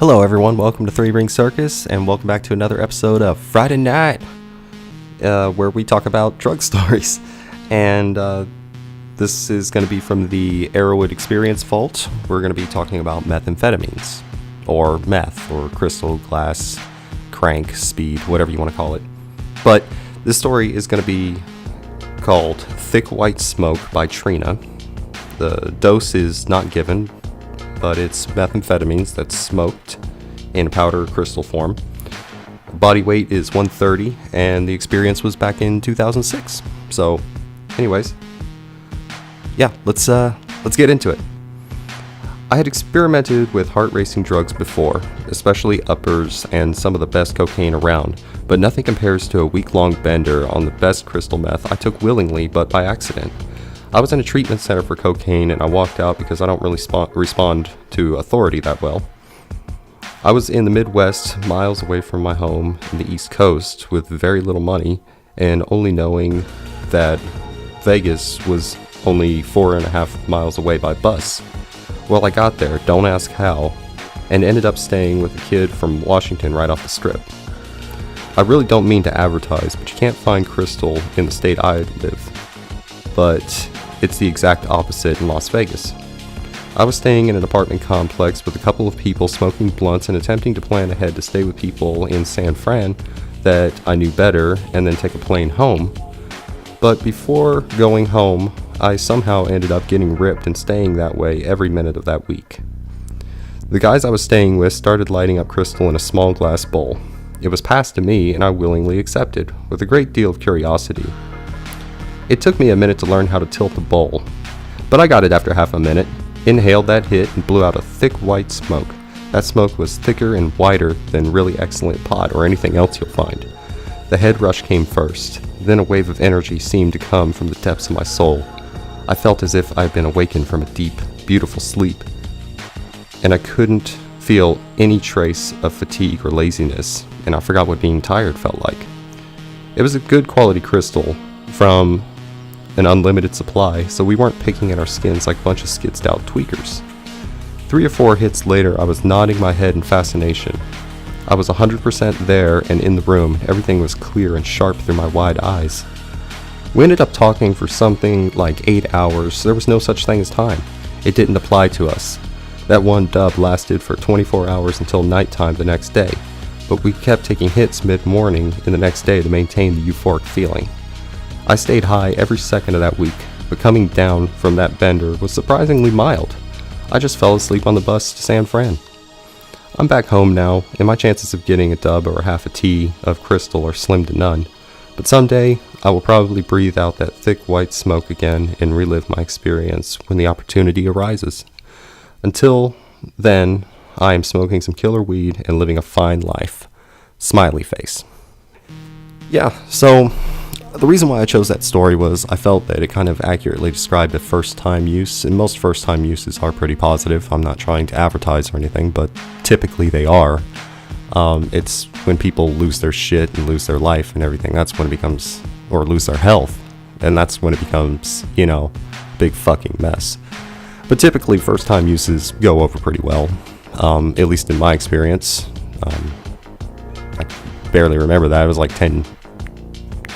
Hello everyone, welcome to Three Ring Circus, and welcome back to another episode of Friday Night, where we talk about drug stories. And this is going to be from the Erowid Experience Vault. We're going to be talking about methamphetamines, or meth, or crystal, glass, crank, speed, whatever you want to call it. But this story is going to be called Thick White Smoke by Trina. The dose is not given, but it's methamphetamines that's smoked in powder or crystal form. Body weight is 130, and the experience was back in 2006. So, anyways, yeah, let's get into it. I had experimented with heart-racing drugs before, especially uppers and some of the best cocaine around, but nothing compares to a week-long bender on the best crystal meth I took willingly but by accident. I was in a treatment center for cocaine, and I walked out because I don't really respond to authority that well. I was in the Midwest, miles away from my home in the East Coast, with very little money, and only knowing that Vegas was only 4.5 miles away by bus. Well, I got there, don't ask how, and ended up staying with a kid from Washington right off the strip. I really don't mean to advertise, but you can't find crystal in the state I live. But it's the exact opposite in Las Vegas. I was staying in an apartment complex with a couple of people smoking blunts and attempting to plan ahead to stay with people in San Fran that I knew better and then take a plane home. But before going home, I somehow ended up getting ripped and staying that way every minute of that week. The guys I was staying with started lighting up crystal in a small glass bowl. It was passed to me and I willingly accepted, with a great deal of curiosity. It took me a minute to learn how to tilt the bowl, but I got it after half a minute, inhaled that hit, and blew out a thick white smoke. That smoke was thicker and whiter than really excellent pot or anything else you'll find. The head rush came first, then a wave of energy seemed to come from the depths of my soul. I felt as if I had been awakened from a deep, beautiful sleep, and I couldn't feel any trace of fatigue or laziness, and I forgot what being tired felt like. It was a good quality crystal from an unlimited supply, so we weren't picking at our skins like a bunch of skitzed out tweakers. 3 or 4 hits later, I was nodding my head in fascination. I was 100% there and in the room. Everything was clear and sharp through my wide eyes. We ended up talking for something like 8 hours. There was no such thing as time. It didn't apply to us. That one dub lasted for 24 hours until nighttime the next day, but we kept taking hits mid-morning and the next day to maintain the euphoric feeling. I stayed high every second of that week, but coming down from that bender was surprisingly mild. I just fell asleep on the bus to San Fran. I'm back home now, and my chances of getting a dub or half a tea of crystal are slim to none. But someday, I will probably breathe out that thick white smoke again and relive my experience when the opportunity arises. Until then, I am smoking some killer weed and living a fine life. Smiley face. Yeah, so the reason why I chose that story was I felt that it kind of accurately described a first-time use, and most first-time uses are pretty positive. I'm not trying to advertise or anything, but typically they are. It's when people lose their shit and lose their life and everything, that's when it becomes, or lose their health, and that's when it becomes, big fucking mess. But typically first-time uses go over pretty well, at least in my experience. I barely remember that. It was like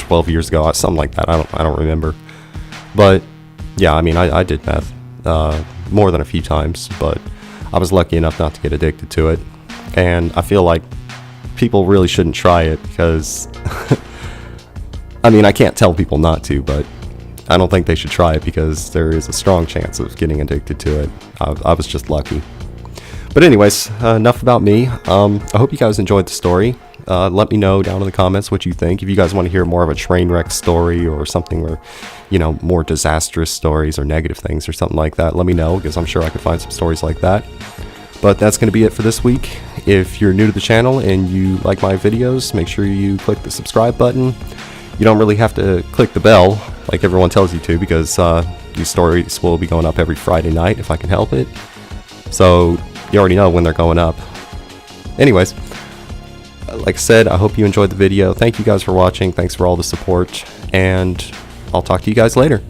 12 years ago, something like that. I don't remember. But yeah, I did meth more than a few times, but I was lucky enough not to get addicted to it. And I feel like people really shouldn't try it because I can't tell people not to, but I don't think they should try it because there is a strong chance of getting addicted to it. I was just lucky. But anyways, enough about me. I hope you guys enjoyed the story. Let me know down in the comments what you think. If you guys want to hear more of a train wreck story or something where, more disastrous stories or negative things or something like that, let me know, because I'm sure I could find some stories like that. But that's going to be it for this week. If you're new to the channel and you like my videos, make sure you click the subscribe button. You don't really have to click the bell like everyone tells you to, because these stories will be going up every Friday night if I can help it. So you already know when they're going up. Anyways, like I said, I hope you enjoyed the video. Thank you guys for watching. Thanks for all the support, and I'll talk to you guys later.